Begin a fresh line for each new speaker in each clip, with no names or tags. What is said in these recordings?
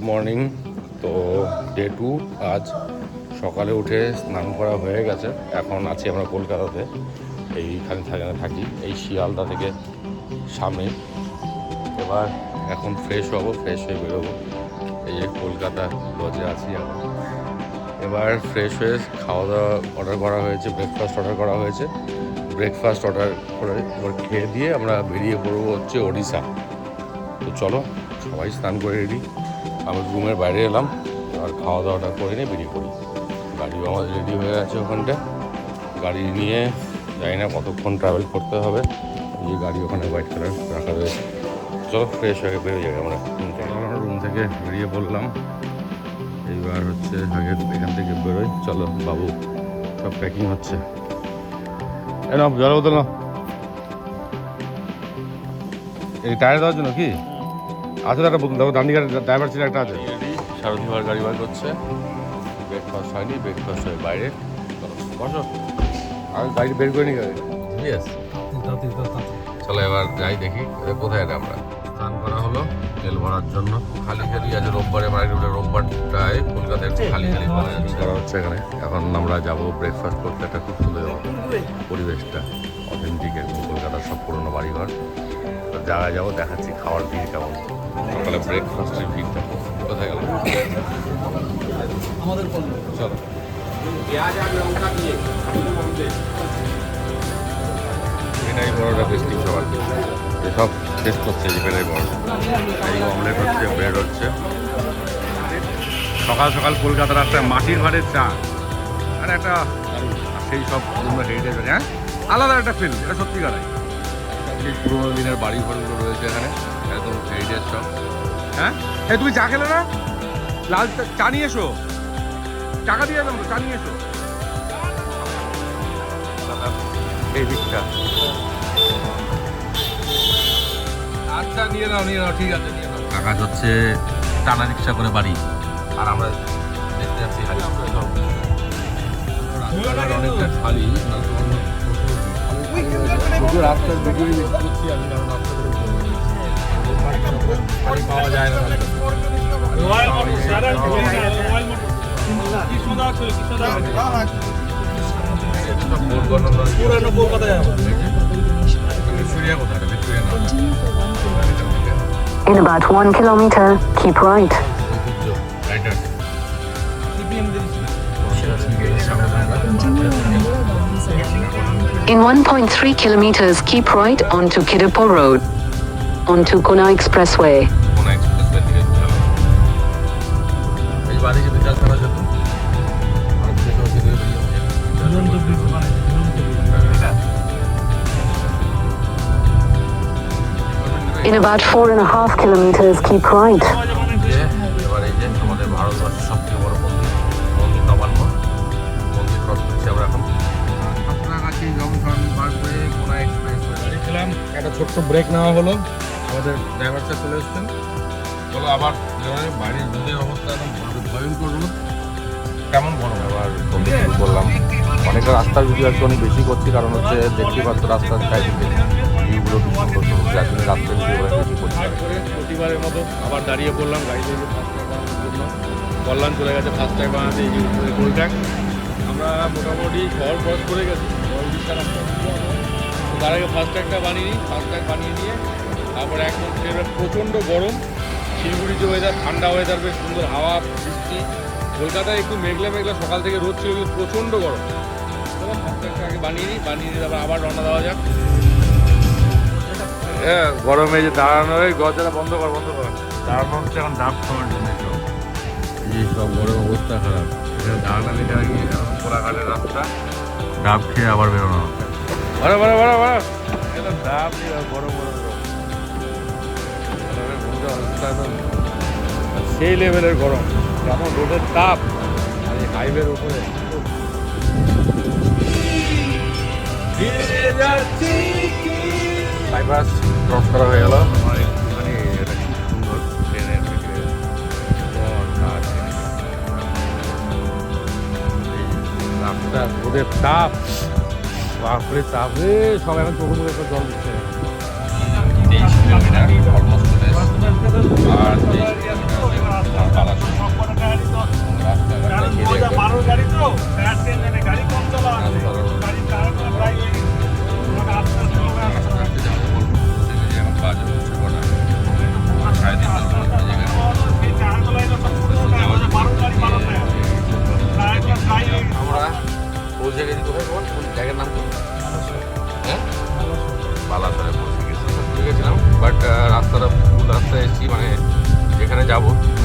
Morning. তো day 2 আজ সকালে উঠে স্নান করা হয়ে গেছে। এখন আছি আমরা কলকাতাতে, এইখানে থাকি এই শিয়ালদা থেকে সামনে। এবার এখন ফ্রেশ হবো, ফ্রেশ হয়ে বেরোবো। এই যে কলকাতা লজে আছি এখন। এবার ফ্রেশ হয়ে খাওয়া দাওয়া অর্ডার করা হয়েছে, ব্রেকফাস্ট অর্ডার করা হয়েছে। ব্রেকফাস্ট অর্ডার করে এবার খেয়ে দিয়ে আমরা বেরিয়ে পড়বো হচ্ছে ওড়িশা। তো চলো, সবাই স্নান করে রেডি। আমি রুমের বাইরে এলাম, আর খাওয়া দাওয়াটা করে নিয়ে বেরিয়ে পড়ি। গাড়িও আমাদের রেডি হয়ে গেছে ওখানটা। গাড়ি নিয়ে জানি না কতক্ষণ ট্রাভেল করতে হবে। এই যে গাড়ি ওখানে হোয়াইট কালার রাখা রয়েছে। চলো ফ্রেশ হয়ে বেরিয়ে যাবে আমরা রুম থেকে বেরিয়ে পড়লাম। এইবার হচ্ছে আগে এখান থেকে বেরোই। চলো বাবু, সব প্যাকিং হচ্ছে। না জল বোতল না, এই টায়ার দেওয়ার জন্য কি আছে? একটা বোতল দেখো, দাম ড্রাইভার ছিল একটা আছে। সারথি ভাইয়ের গাড়ি বার করছে। ব্রেকফাস্ট হয়নি, ব্রেকফাস্ট হয়ে বাইরে। বসো, আগে গাড়ি বের করে নি গাড়ি। চলো এবার যাই দেখি কোথায় এটা। আমরা স্নান করা হলো তেল ভরার জন্য। খালি খালি আজ রোববারে রোববারটায় কলকাতায় একটু খালি খালি করা হচ্ছে এখানে। এখন আমরা যাবো ব্রেকফাস্ট করতে। একটা খুব সুন্দর পরিবেশটা, অথেন্টিক একদম কলকাতার সব পুরোনো বাড়িঘর। জায়গায় যাবো, দেখাচ্ছি খাওয়ার ভিড় কেমন। সকালে ব্রেকফাস্টের ভিড়টা কোথায় গেল। চলো এটাই বড়টা বেস্টিং সবার, সব শেষ করছে। এটাই বড়। এই অমলেট হচ্ছে, ব্রেড হচ্ছে। সকাল সকাল কলকাতার রাস্তায় মাটির ভাড়ের চা আর একটা সেই সব হেরিটেজ, হ্যাঁ আলাদা একটা ফিল্ম, এটা সত্যিকার। সেই পুরোনো দিনের বাড়ি ঘরগুলো রয়েছে এখানে, একদম হেরিটেজ সব। হ্যাঁ এই তুমি চা খেলে না? লাল চা নিয়ে এসো, টাকা দিয়ে যাবেন তো, চা নিয়ে এসো। এই দিকটা আচ্ছা, নিয়ে নাও নিয়ে নাও, ঠিক আছে নিয়ে নাও। কাজ হচ্ছে টানা রিক্সা করে বাড়ি, আর আমরা দেখতে যাচ্ছি অনেকটা খালি। রাস্তার ভিডিও করছি আমি, কারণ খালি পাওয়া যায় না।
In about 1 kilometer, keep right. In 1.3 kilometers, keep right onto Kidapur Road, onto Kona Expressway. In about 4.5 kilometers, keep right.
একটা ছোট্ট ব্রেক নেওয়া হলো, আমাদের ড্রাইভার সাহেব চলে এসছেন। চলো আবার বাড়ির রোদের অবস্থা একদম ভয়ঙ্কর রোদ, কেমন গরম। আবার করলাম অনেকটা রাস্তার ভিডিও আছে, অনেক বেশি করছি, কারণ হচ্ছে দেখতে পাচ্ছ রাস্তার সাইডে ভিউগুলো খুব সুন্দর সুন্দর, যার জন্য রাস্তার ভিডিও বেশি করছি। প্রতিবারের মতো আবার দাঁড়িয়ে পড়লাম গাড়ি থেকে ফার্স্ট ট্যাগ বানানোর জন্য। কল্যাণ চলে গেছে ফার্স্ট ট্যাগ বানাতে, এই গোল ট্যাগ। আমরা মোটামুটি শহর ক্রস করে গেছি, উড়িষ্যার রাস্তা। তার আগে ফার্স্ট ট্যাগটা বানিয়ে নিই, ফার্স্ট ট্যাগ বানিয়ে নিয়ে তারপরে একদম প্রচণ্ড গরম। শিলিগুড়িতে ওয়েদার ঠান্ডা, ওয়েদার বেশ সুন্দর, হাওয়া বৃষ্টি। কলকাতায় একটু মেঘলা মেঘলা, সকাল থেকে রোদ ছিল, কিন্তু প্রচণ্ড গরম। চলো ফার্স্ট ট্যাগটা আগে বানিয়ে নিই, তারপর আবার রওনা দেওয়া যাক। হ্যাঁ গরমে যে দাঁড়ানো, এই গজাটা বন্ধ কর দাঁড়ানো হচ্ছে এখন ডাব খাওয়ার জন্য। এই সব গরম অবস্থা খারাপ, এখানে দাঁড়ানো লেখা গিয়ে কোলাঘাটের রাস্তা, ডাব খেয়ে আবার বেরোনো হবে। ডাব গরম সেই লেভেলের গরম, যেমন রোদের তাপ আর এই হাইওয়ের উপরে। বাইপাস ক্রস করা হয়ে গেল। আমার একটুখানি এটা খুব সুন্দর ট্রেনের রাস্তা, রোদের তাপ, বাপরে তাপ রে, সব এখন চোখে মুখে জল দিচ্ছে। 23 কিলোমিটার অলমোস্ট চলে এসেছে, আর 23 কিলোমিটার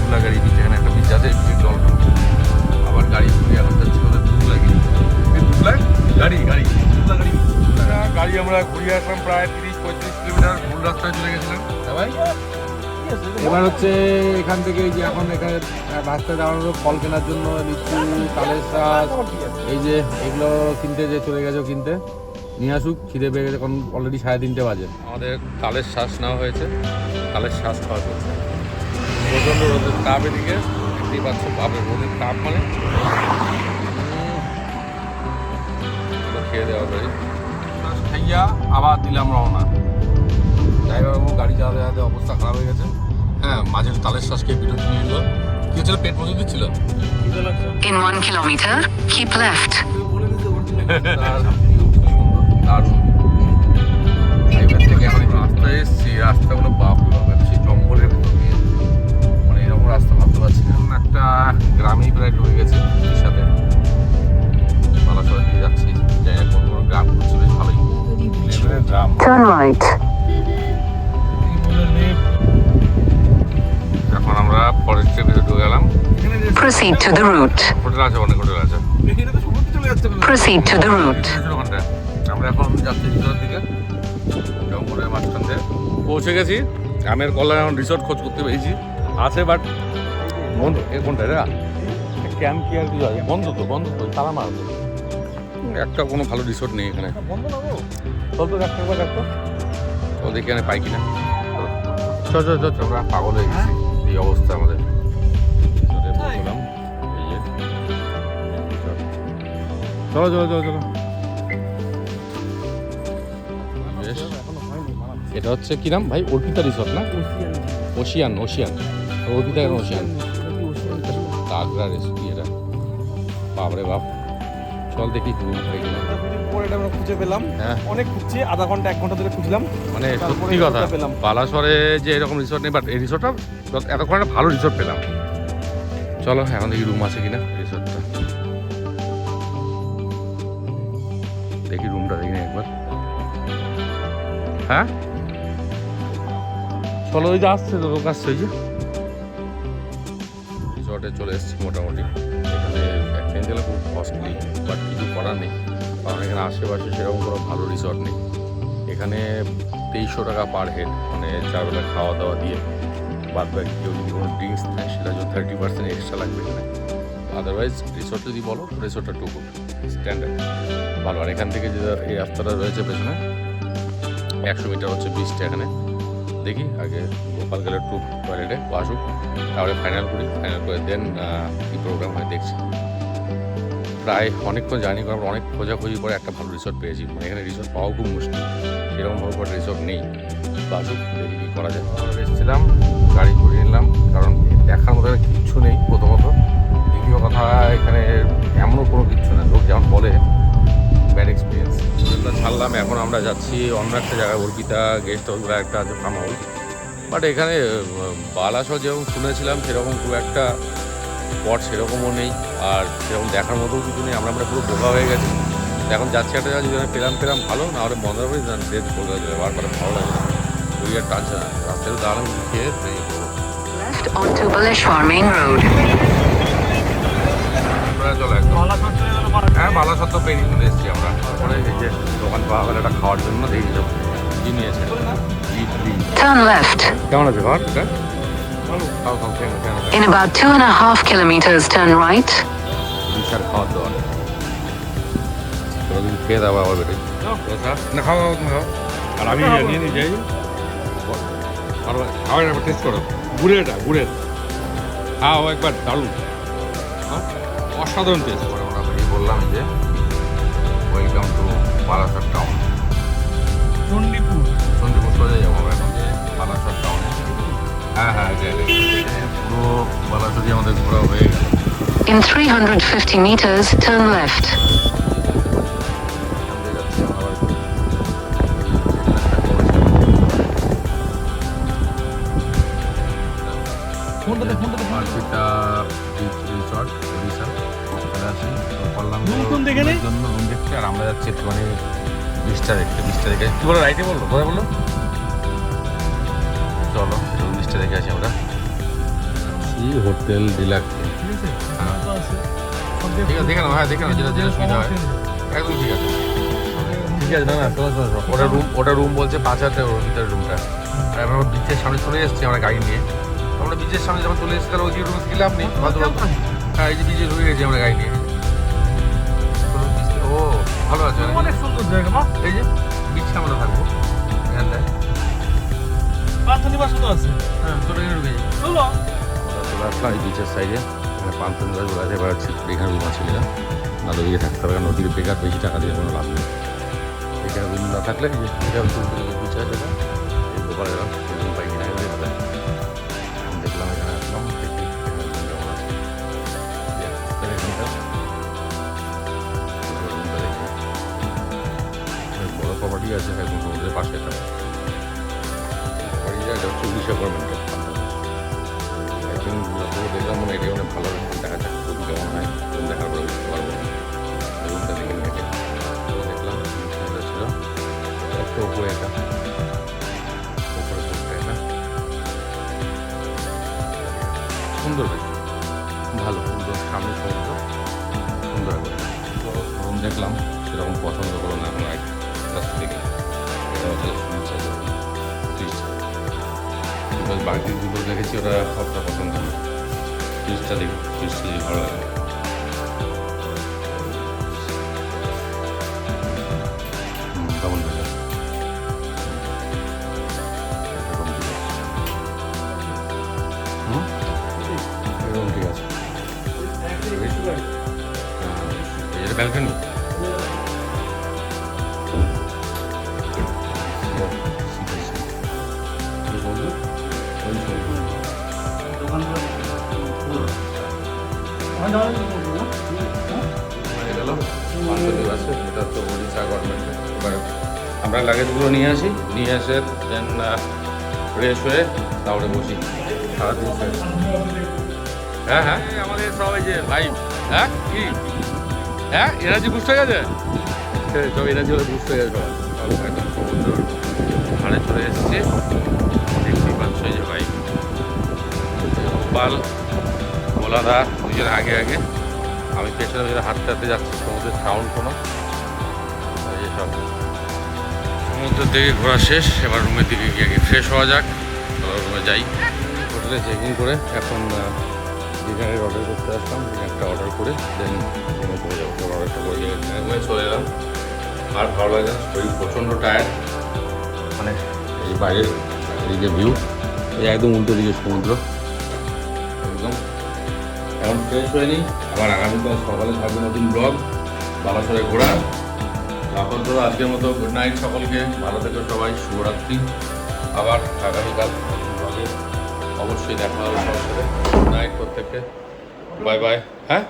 তুলা গাড়ি বিচ, এখানে একটা বিচ আছে, জল আবার গাড়ি ঘুরি এখন যাচ্ছি ওদের তুলা গাড়ি গাড়ি তুলা গাড়ি গাড়ি আমরা ঘুরিয়ে আসলাম প্রায় 30-35 কিলোমিটার, ভুল রাস্তায় চলে গেছিলাম ভাই।
এবার হচ্ছে এখান থেকে এই যে এখন এখানে রাস্তায় দাঁড়ানো ফল কেনার জন্য লিচু, তালের শাঁস, এই যে এগুলো কিনতে যে চলে গেছে কিনতে, নিয়ে আসুক, খিদে পেয়ে গেছে, এখন অলরেডি 3:30 বাজে।
আমাদের তালের শ্বাস নেওয়া হয়েছে, তালের শ্বাস খাওয়া চলছে। প্রচণ্ড রোদের তাপ এদিকে, দেখতেই পাচ্ছ, বাপের রোদের তাপ মানে খেয়ে দেওয়া পারি। খাইয়া আবার দিলাম রওনা। ড্রাইভার বাবু গাড়ি চালাতে চালাতে অবস্থা খারাপ হয়ে গেছে। হ্যাঁ, মাঝের তালের শ্বাস খেয়ে বিরতি নিয়ে নিল। কি হচ্ছিল, পেট মজুদ দিচ্ছিল।
In 1 kilometer, keep left.
দারুণ। ড্রাইভার থেকে এখন রাস্তায় এসেছি, রাস্তাগুলো বাপরে বাবা, সেই জঙ্গলের ভিতর দিয়ে, মানে এরকম রাস্তা ভাবতে পারছি না। একটা গ্রামেই প্রায় ঢুকে গেছি এর সাথে, বালাসোড়া দিয়ে যাচ্ছি, যাই না কোন কোনো গ্রাম ঘুরছি, বেশ ভালোই লেভেলের গ্রাম।
Turn right.
এখন আমরা ফরেস্টের ভিতরে ঢুকে গেলাম।
Proceed to the route.
Hotel আছে, অনেক হোটেল আছে।
Proceed to the route.
ওখানটায় আমরা এখন যাচ্ছি ভিতরের দিকে, জঙ্গলের মাঝখান দিয়ে পৌঁছে গেছি। আমের কলা এখন রিসোর্ট খোঁজ করতে পেরেছি, আছে বাট বন্ধ। এর কোনটা রে ক্যাম্প কি আর কিছু আছে, বন্ধ তো, বন্ধ তো, তালা মারা তো, একটা কোনো ভালো রিসোর্ট নেই এখানে। চল তো একটা তো দেখি এখানে পাই কিনা। চল চল চল, আমরা পাগল হয়ে গেছি এই অবস্থা আমাদের। বললাম এই যে চলো চলো চলো চলো। বেশ, এটা হচ্ছে কি নাম ভাই, অর্পিতা রিসোর্ট না? ওশিয়ান, ওশিয়ান, অর্পিতা কেন ওশিয়ান? আগ্রা রেসিপি এটা, বাপরে বাপ। চল দেখি
আমরা খুঁজে পেলাম,
হ্যাঁ
অনেক খুঁজছি, আধা ঘন্টা 1 ঘন্টা ধরে খুঁজলাম।
মানে সত্যি কথা, বালাসরে যে এরকম রিসোর্ট নেই, বাট এই রিসোর্টটা এতক্ষণ একটা ভালো রিসোর্ট পেলাম। চলো এখন দেখি রুম আছে কিনা রিসোর্টটা, দেখি রুমটা দেখি না একবার। হ্যাঁ চলো, ওই যে আসছে তো, লোক আসছে, ওই যে রিসোর্টে চলে এসেছি মোটামুটি। এখানে একদিন গেলে খুব কস্টলি, বাট কিছু করার নেই, কারণ এখানে আশেপাশে সেরকম কোনো ভালো রিসোর্ট নেই। এখানে 2300 টাকা পার হেড, মানে 4 বেলা খাওয়া দাওয়া দিয়ে, বাদ বাকি কেউ যদি কোনো ড্রিঙ্কস নেয় সেটা জন্য 30% এক্সট্রা লাগবে এখানে। আদারওয়াইজ রিসোর্ট যদি বলো, রিসোর্টটা টু গুড, স্ট্যান্ডার্ড ভালো। আর এখান থেকে যে এই রাস্তাটা রয়েছে পেছনে 100 মিটার হচ্ছে বিচটা। এখানে দেখি আগে গোপাল গেলে একটু টয়লেটে আসুক, তারপরে ফাইনাল করি, ফাইনাল করে দেন কী প্রোগ্রাম হয় দেখছি। প্রায় অনেকক্ষণ জার্নি করার পর, অনেক খোঁজাখুঁজি করে একটা ভালো রিসোর্ট পেয়েছি। মানে এখানে রিসোর্ট পাওয়া খুব মুশকিল, সেরকমভাবে কোনো রিসোর্ট নেই। আসুক, দেখি কী করা যায়। আমরা এসেছিলাম, গাড়ি ঘুরিয়ে নিলাম, কারণ দেখার মতো কিচ্ছু নেই প্রথমত। দ্বিতীয় কথা, এখানে এমনও কোনো কিচ্ছু না, লোক যেমন বলে ব্যাড এক্সপিরিয়েন্স। হোটেলটা ছাড়লাম, এখন আমরা যাচ্ছি অন্য একটা জায়গায়, অর্পিতা গেস্ট হাউস বা একটা আছে ফার্ম হাউস। বাট এখানে বালাসর যেরকম শুনেছিলাম সেরকম খুব একটা স্পট সেরকমও নেই, আর সেরকম দেখার মতো কিছু নেই। আমরা পুরো বোকা হয়ে গেছি। এখন যাচ্ছি একটা জায়গা, যদি পেলাম ভালো, না হলে মন্দারমণি ডেট কলকাতা যাবে, বারবার ভালো লাগে না, ওই আর টানছে না। রাস্তায় দাঁড়ানো খেয়ে বেরিয়ে পড়বো।
Left onto Baleshwar Main Road.
চলো একদম, হ্যাঁ বালাসর তো পেরিয়ে চলে এসেছি আমরা। তারপরে এই যে দোকান পাওয়া গেলে একটা খাওয়ার জন্য দেখি সব কি নিয়েছে, ইডলি।
Turn left.
কেমন আছে খাওয়ার? ভালো, খাও খাও, কেন কেন
In about 2.5 kilometers, turn right.
বিশাল খাওয়ার দাওয়ার, তোরা যদি খেয়ে দাও আবার বেটাই না, খাও খাও, তুমি খাও, আর আমি নিয়ে নিয়ে যাই। খাওয়ার একবার টেস্ট করো, গুড়ের খাও একবার, দারুণ, অসাধারণ টেস্ট। আমরা বললাম যে welcome to Balasore town, Chandipur সোজা যাবো আমরা এখন বালাসর টাউনে। হ্যাঁ হ্যাঁ, পুরো বালাসরই আমাদের ঘোরা হয়ে গেল।
In 350 meters, turn left. আর আমরা যাচ্ছি একটুখানি বীজটা দেখতে, কি বলো, রাইটে বললো, কোথায় বললো? চলো বীজটা দেখে আসি আমরা।
কি হোটেল ডিলাক্স।
ঠিক আছে তো আছে সব
ঠিক আছে দেখে নাও, হ্যাঁ দেখে নাও, যেটা যেটা সুবিধা হয় একদম ঠিক আছে। ঠিক আছে, না না শোনো শোনো শোনো, ওটা রুম বলছে 5,000 টাকা ওর ভিতরে রুমটা। আর আমরা বিচের সামনে চলে এসেছি আমরা গাড়ি নিয়ে। আমরা বিচের সামনে যখন চলে এসেছি তাহলে ওই রুমে গেলে আপনি হ্যাঁ এই যে বিচে ঢুকে গেছি আমরা গাড়ি নিয়ে। ও ভালো আছে,
অনেক সুন্দর জায়গা মা।
এই যে বিচে আমরা থাকবো এখানটায়।
পান্থনিবাস তো আছে।
হ্যাঁ চলে গিয়ে ঢুকে যাই।
চলো
চলে আসলাম এই বিচের সাইডে, এখানে পান্থনিবাস বলে আছে। এবার হচ্ছে এখানে রুম আছে কিনা, না তো দিকে থাকতে হবে, কারণ নদীর বেকার বেশি টাকা দিয়ে কোনো লাভ নেই। এখানে রুম না থাকলে এই যে এটা বিচ আছে এটা এই দোকানে গেলাম রুম পাই কিনা এবারে হবে। আমি দেখলাম এখানে আসলাম, দেখি এখানে room কেমন আছে। এখানটা রুমটা দেখি অনেক বড় প্রপার্টি আছে একদম সমুদ্রের পাশে। এটা প্রপার্টিটা এটা হচ্ছে উড়িষ্যা গভর্নমেন্টের। আই থিঙ্ক যতটুকু দেখলাম মনে এটা অনেক ভালো দেখা যাক রুম কেমন হয়। রুম দেখার পরে বুঝতে পারবো। রুমটা দেখে নিয়ে দেখলাম এটা ছিল একটা উপরে, এটা উপরে রুমটা এটা সুন্দর বেশ ভালো সুন্দর, সামনে সমুদ্র সুন্দর করে রুম দেখলাম, সেরকম পছন্দ করো না এখন এক কাছ থেকে। এটা হচ্ছে সুইচ আছে, সুইচ বাকি দুটো দেখেছি ওটা সবটা পছন্দ না। সুইচটা দেখি, সুইচটা যদি ভালো লাগে। কেমন লাগে এরকম ঠিক আছে। এরকম ঠিক আছে। এটা ব্যালকনি হয়ে গেল পান্থনিবাসে। এটা হচ্ছে উড়িষ্যা গভর্নমেন্টের। এবার আমরা লাগেজগুলো নিয়ে আসি, নিয়ে এসে দেন ফ্রেশ হয়ে তারপরে বসি সারাদিন শেষ। হ্যাঁ হ্যাঁ আমাদের সব এই যে ভাই হ্যাঁ কি হ্যাঁ এনার্জি বুস্ট হয়ে গেছে, সব এনার্জি হলে বুস্ট হয়ে গেছে সব একদম সমুদ্র ধারে চলে এসেছি। দেখতেই পাচ্ছ এই যে ভাই গোপাল গোলাদা দুজন আগে আগে, আমি পেছনে পেছনে হাঁটতে হাঁটতে যাচ্ছি। সমুদ্রের সাউন্ড কোনো এই সব সমুদ্রের দিকে ঘোরা শেষ। এবার রুমের দিকে গিয়ে আগে ফ্রেশ হওয়া যাক, রুমে যাই। হোটেলে চেক ইন করে এখন ডিনারের অর্ডার করতে আসলাম। ডিনারটা অর্ডার করে দেন রুমে চলে যাবো। অর্ডারটা করে রুমে চলে এলাম। আর ভালো লাগে না, শরীর প্রচণ্ড টায়ার্ড। মানে এই বাইরের এদিকে ভিউ, এই একদম উল্টো দিকে সমুদ্র একদম। এখন ফ্রেশ হয়ে নিই, আবার আগামীকাল সকালে থাকবে নতুন ব্লগ বালাসরে ঘোরা। আপাতত আজকের মতো গুড নাইট সকলকে, ভালো থেকো সবাই, শুভরাত্রি। আবার আগামীকাল নতুন ব্লগে অবশ্যই দেখা হবে সবার সাথে। গুড নাইট প্রত্যেককে, বাই বাই। হ্যাঁ